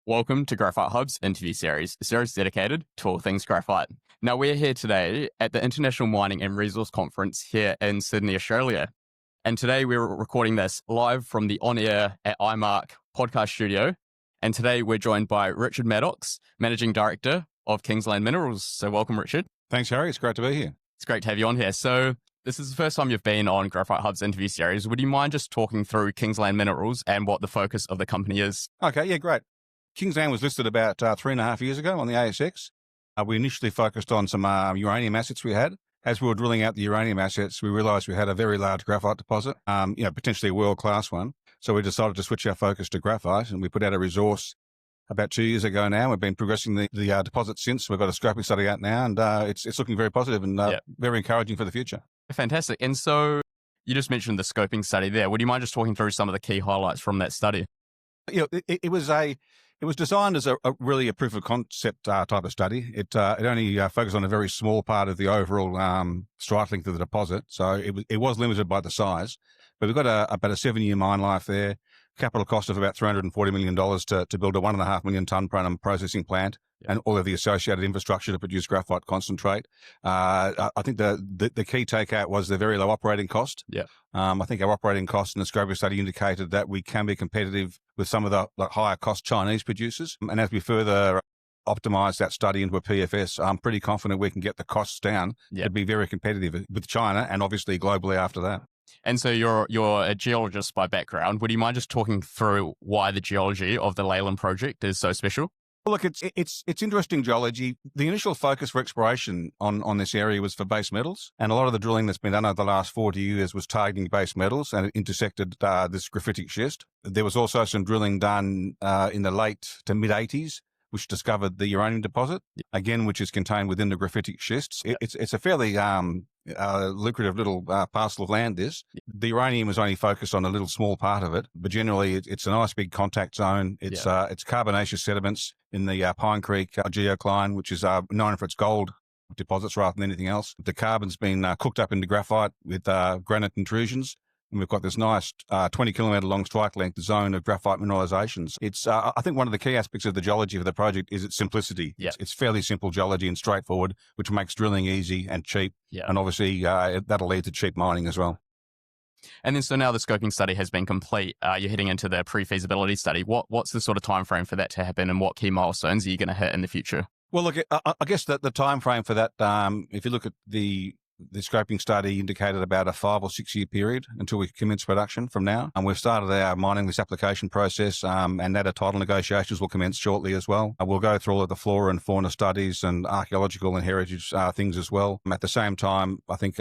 Welcome to Graphite Hub's interview series, a series dedicated to all things graphite. Now, we're here today at the International Mining and Resource Conference here in Sydney, Australia. And today we're recording this live from the on-air at IMARC podcast studio. And today we're joined by Richard Maddocks, Managing Director of Kingsland Minerals. So welcome, Richard. Thanks, Harry. It's great to be here. It's great to have you on here. So this is the first time you've been on Graphite Hub's interview series. Would you mind just talking through Kingsland Minerals and what the focus of the company is? Okay, yeah, great. Kingsland was listed about 3.5 years ago on the ASX. We initially focused on some uranium assets we had. As we were drilling out the uranium assets, we realised we had a very large graphite deposit, potentially a world-class one. So we decided to switch our focus to graphite, and we put out a resource about 2 years ago now. We've been progressing the deposit since. We've got a scoping study out now, and it's looking very positive and very encouraging for the future. Fantastic. And so you just mentioned the scoping study there. Would you mind just talking through some of the key highlights from that study? It was designed as a proof of concept type of study. It only focused on a very small part of the overall strike length of the deposit, so it was limited by the size. But we've got about a 7-year mine life there. Capital cost of about $340 million to build a 1.5 million tonne per annum processing plant and all of the associated infrastructure to produce graphite concentrate. I think the key takeout was the very low operating cost. I think our operating cost in the scoping study indicated that we can be competitive with some of the higher cost Chinese producers. And as we further optimize that study into a PFS, I'm pretty confident we can get the costs down to be very competitive with China and obviously globally after that. And so you're a geologist by background. Would you mind just talking through why the geology of the Leliyn project is so special? Well, look, it's interesting geology. The initial focus for exploration on this area was for base metals, and a lot of the drilling that's been done over the last 40 years was targeting base metals, and it intersected this graphitic schist. There was also some drilling done in the late to mid-80s, which discovered the uranium deposit, again, which is contained within the graphitic schists. It's a fairly lucrative little parcel of land, this. The uranium is only focused on a little small part of it, but generally it's a nice big contact zone. It's carbonaceous sediments in the Pine Creek geocline, which is known for its gold deposits rather than anything else. The carbon's been cooked up into graphite with granite intrusions. And we've got this nice 20-kilometre long strike length zone of graphite mineralisations. It's, I think one of the key aspects of the geology of the project is its simplicity. It's fairly simple geology and straightforward, which makes drilling easy and cheap. And obviously that'll lead to cheap mining as well. And then so now the scoping study has been complete. You're heading into the pre-feasibility study. What's the sort of time frame for that to happen, and what key milestones are you going to hit in the future? Well, look, I guess that the time frame for that, if you look at the scoping study indicated about a 5 or 6 year period until we commence production from now. And we've started our mining lease application process, and that title negotiations will commence shortly as well. We'll go through all of the flora and fauna studies and archaeological and heritage things as well. At the same time, I think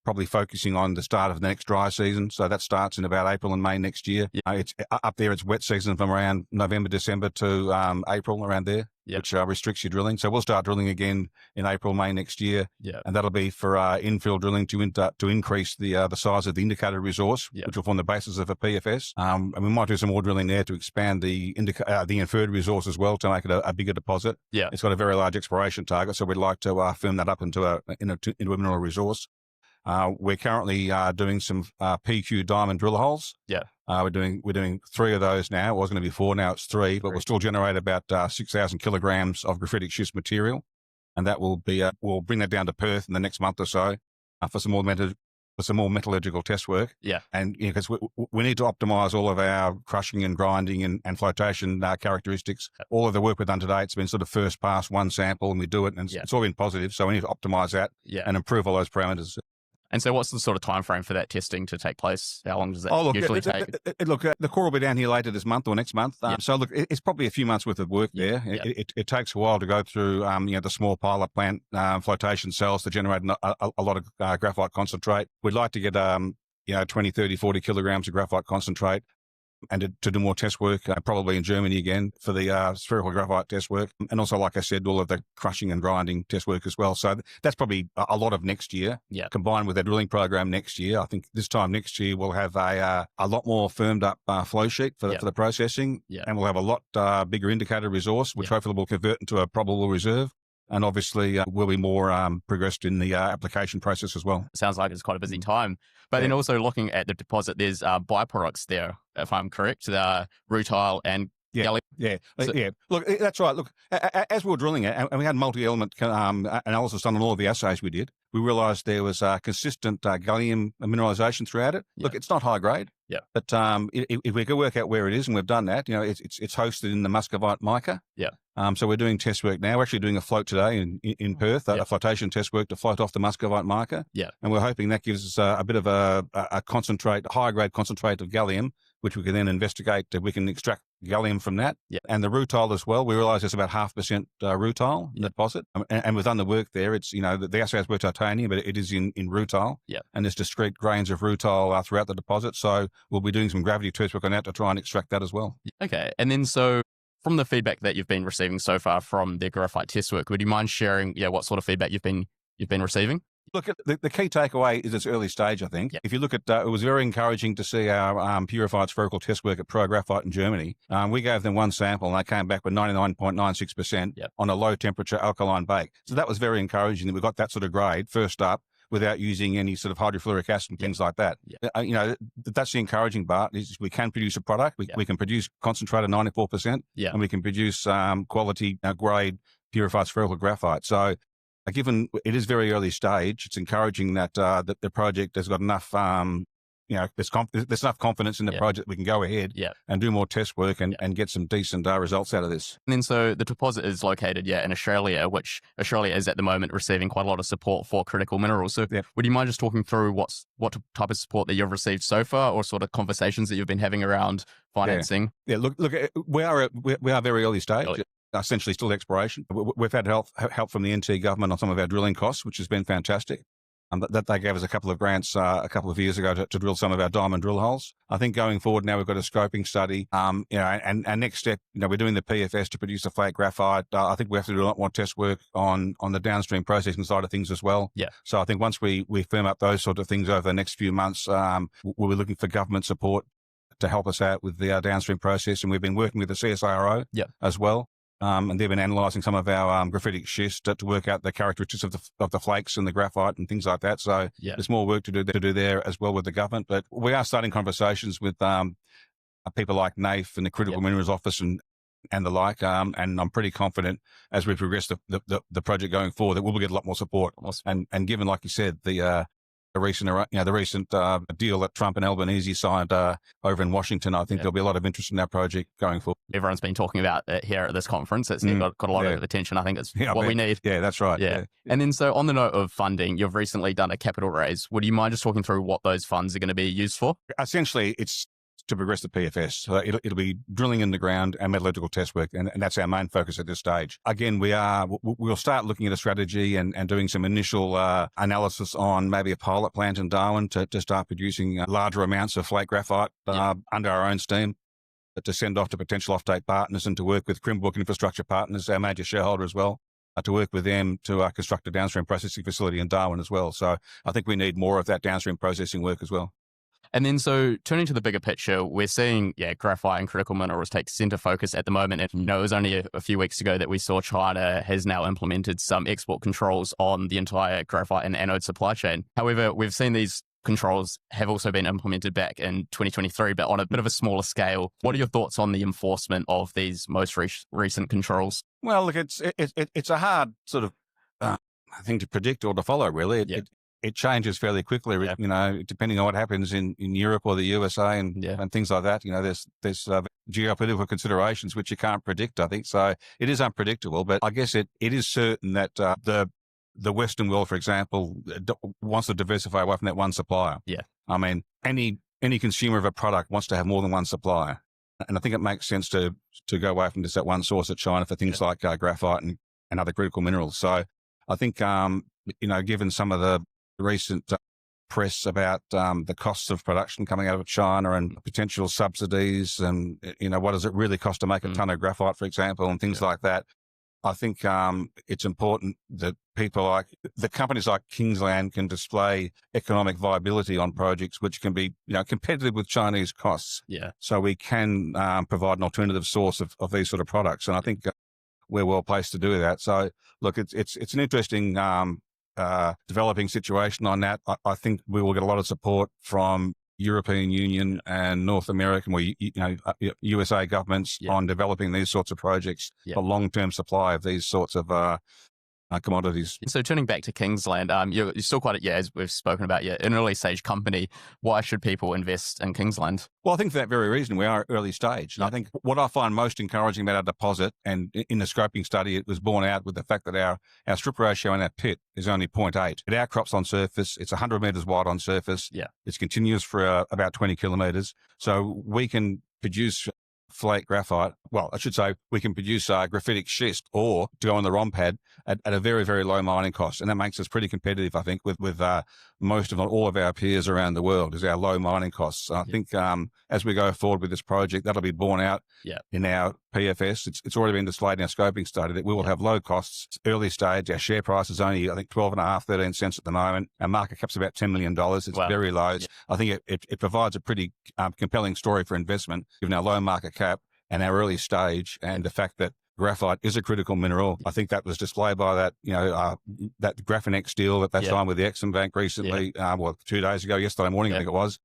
probably focusing on the start of the next dry season. So that starts in about April and May next year. It's up there. It's wet season from around November, December to April, around there, which restricts your drilling. So we'll start drilling again in April, May next year. And that'll be for infill drilling to increase the size of the indicated resource, which will form the basis of a PFS. And we might do some more drilling there to expand the inferred resource as well to make it a bigger deposit. It's got a very large exploration target, so we'd like to firm that up into a mineral resource. We're currently doing some PQ diamond drill holes. We're doing 3 of those now. It was going to be 4, now it's 3, but we'll still generate about 6,000 kilograms of graphitic schist material, and that will be we'll bring that down to Perth in the next month or so for some more metallurgical test work. And because we need to optimize all of our crushing and grinding and flotation characteristics. All of the work we've done today, it's been sort of first pass, one sample, and we do it, and it's all been positive. So we need to optimize that and improve all those parameters. And so what's the sort of time frame for that testing to take place? How long does that usually take? The core will be down here later this month or next month. So look, it's probably a few months worth of work there. It takes a while to go through the small pilot plant flotation cells to generate a lot of graphite concentrate. We'd like to get 20, 30, 40 kilograms of graphite concentrate, and to do more test work, probably in Germany again for the spherical graphite test work. And also, like I said, all of the crushing and grinding test work as well. So that's probably a lot of next year, combined with that drilling program next year. I think this time next year, we'll have a lot more firmed up flow sheet for the processing, and we'll have a lot bigger indicated resource, which hopefully will convert into a probable reserve. And obviously, we'll be more progressed in the application process as well. Sounds like it's quite a busy time. But then also looking at the deposit, there's byproducts there, if I'm correct, the rutile and Yeah, gallium? yeah, So- yeah. Look, that's right. Look, as we were drilling it, and we had multi-element analysis done on all of the assays we did, we realised there was consistent gallium mineralisation throughout it. Yeah. Look, it's not high grade, Yeah. but if we can work out where it is, and we've done that, it's hosted in the muscovite mica. Yeah. So we're doing test work now. We're actually doing a float today in Perth, Yeah. a flotation test work to float off the muscovite mica. Yeah. And we're hoping that gives us a bit of a concentrate, a higher grade concentrate of gallium, which we can then investigate. We can extract gallium from that. Yeah. And the rutile as well. We realise there's about 0.5% rutile in the deposit. And we've done the work there. It's, the assays were titanium, but it is in rutile. Yeah. And there's discrete grains of rutile throughout the deposit. So we'll be doing some gravity test work on that to try and extract that as well. Okay. And then so from the feedback that you've been receiving so far from the graphite test work, would you mind sharing what sort of feedback you've been receiving? Look, the key takeaway is its early stage, I think. Yep. If you look at, it was very encouraging to see our purified spherical test work at Pro Graphite in Germany. We gave them one sample and they came back with 99.96% Yep. on a low temperature alkaline bake. So that was very encouraging that we got that sort of grade first up without using any sort of hydrofluoric acid and things like that. Yep. That's the encouraging part is we can produce a product. We can produce concentrate of 94% and we can produce quality grade purified spherical graphite. So given it is very early stage, it's encouraging that the project has got enough, there's enough confidence in the project we can go ahead and do more test work and get some decent results out of this. And then so the deposit is located in Australia, which Australia is at the moment receiving quite a lot of support for critical minerals. So would you mind just talking through what type of support that you've received so far, or sort of conversations that you've been having around financing? Yeah, look, we are very early stage. Essentially still exploration. We've had help from the NT government on some of our drilling costs, which has been fantastic. That they gave us a couple of grants a couple of years ago to drill some of our diamond drill holes. I think going forward now we've got a scoping study, and next step, we're doing the PFS to produce a flake graphite. I think we have to do a lot more test work on the downstream processing side of things as well. Yeah. So I think once we firm up those sort of things over the next few months, we'll be looking for government support to help us out with the downstream process. And we've been working with the CSIRO as well. And they've been analysing some of our graphitic schist to work out the characteristics of the flakes and the graphite and things like that. So there's more work to do there as well with the government. But we are starting conversations with people like NAIF and the Critical Minerals Office and the like. And I'm pretty confident as we progress the project going forward that we'll get a lot more support. Awesome. And given, like you said, the recent deal that Trump and Albanese signed over in Washington, I think there'll be a lot of interest in our project going forward. Everyone's been talking about it here at this conference. It's got a lot of attention. I think it's what we need. Yeah, that's right. Yeah. And then so on the note of funding, you've recently done a capital raise. Would you mind just talking through what those funds are going to be used for? Essentially, it's to progress the PFS. So it'll be drilling in the ground and metallurgical test work, and that's our main focus at this stage. Again, we'll start looking at a strategy and doing some initial analysis on maybe a pilot plant in Darwin to start producing larger amounts of flake graphite under our own steam, to send off to potential offtake partners and to work with Crimbook Infrastructure Partners, our major shareholder as well, to work with them to construct a downstream processing facility in Darwin as well. So I think we need more of that downstream processing work as well. And then so turning to the bigger picture, we're seeing, graphite and critical minerals take center focus at the moment. And it was only a few weeks ago that we saw China has now implemented some export controls on the entire graphite and anode supply chain. However, we've seen these controls have also been implemented back in 2023, but on a bit of a smaller scale. What are your thoughts on the enforcement of these most recent controls? Well, look, it's a hard sort of thing to predict or to follow, really. It changes fairly quickly, depending on what happens in Europe or the USA and things like that. There's geopolitical considerations which you can't predict, I think. So it is unpredictable, but I guess it is certain that the Western world, for example, wants to diversify away from that one supplier. Yeah. I mean, any consumer of a product wants to have more than one supplier. And I think it makes sense to go away from just that one source at China for things like graphite and other critical minerals. So I think, given some of the recent press about the costs of production coming out of China and potential subsidies and, what does it really cost to make a ton of graphite, for example, and things like that. I think it's important that the companies like Kingsland can display economic viability on projects which can be, competitive with Chinese costs. Yeah. So we can provide an alternative source of these sort of products. And I think we're well placed to do that. So look, it's an interesting developing situation on that. I think we will get a lot of support from European Union and North American, USA governments on developing these sorts of projects for long-term supply of these sorts of commodities. So turning back to Kingsland, you're still quite, as we've spoken about, an early stage company. Why should people invest in Kingsland? Well, I think for that very reason, we are early stage. And I think what I find most encouraging about our deposit, and in the scoping study, it was borne out with the fact that our strip ratio in our pit is only 0.8. It outcrops on surface. It's 100 metres wide on surface. It's continuous for about 20 kilometres. So we can produce flake graphite. Well, I should say we can produce graphitic schist or to go on the ROM pad at a very, very low mining cost. And that makes us pretty competitive, I think, with most, if not all of our peers around the world, is our low mining costs. I think as we go forward with this project, that'll be borne out in our PFS. It's already been displayed in our scoping study that we will have low costs. It's early stage. Our share price is only, I think, 12.5, 13 cents at the moment. Our market cap's about $10 million. It's very low. I think it provides a pretty compelling story for investment, given our low market cap and our early stage, and the fact that graphite is a critical mineral. I think that was displayed by that, that Graphinex deal that they signed with the Exim Bank recently, 2 days ago, yesterday morning, I think it was.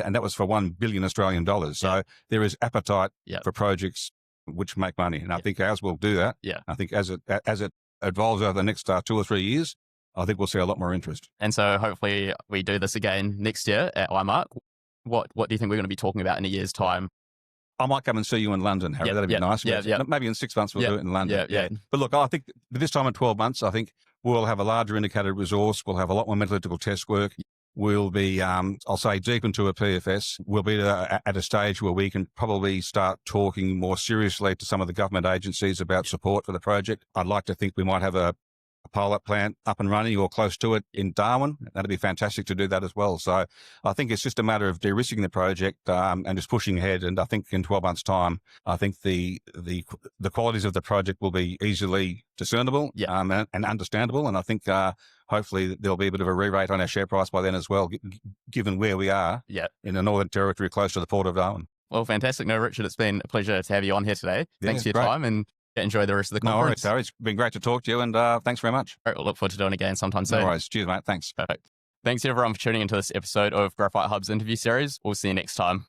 And that was for $1 billion Australian dollars. So there is appetite for projects which make money. And I think ours will do that. I think as it evolves over the next 2 or 3 years, I think we'll see a lot more interest. And so hopefully we do this again next year at IMARC. What do you think we're going to be talking about in a year's time? I might come and see you in London, Harry. That'd be nice. Maybe in 6 months we'll do it in London. But look, I think this time in 12 months, I think we'll have a larger indicated resource. We'll have a lot more metallurgical test work. We'll be, I'll say, deep into a PFS. We'll be at a stage where we can probably start talking more seriously to some of the government agencies about support for the project. I'd like to think we might have a pilot plant up and running or close to it in Darwin. That'd be fantastic to do that as well. So I think it's just a matter of de-risking the project and just pushing ahead. And I think in 12 months' time, I think the qualities of the project will be easily discernible and understandable. And I think hopefully there'll be a bit of a re-rate on our share price by then as well, given where we are in the Northern Territory, close to the Port of Darwin. Well, fantastic. No, Richard, it's been a pleasure to have you on here today. Thanks for your time, and enjoy the rest of the conference. No worries, It's been great to talk to you, and thanks very much. All right, we'll look forward to doing it again sometime soon. No worries. Cheers, mate. Thanks. Perfect. Thanks everyone for tuning into this episode of Graphite Hub's interview series. We'll see you next time.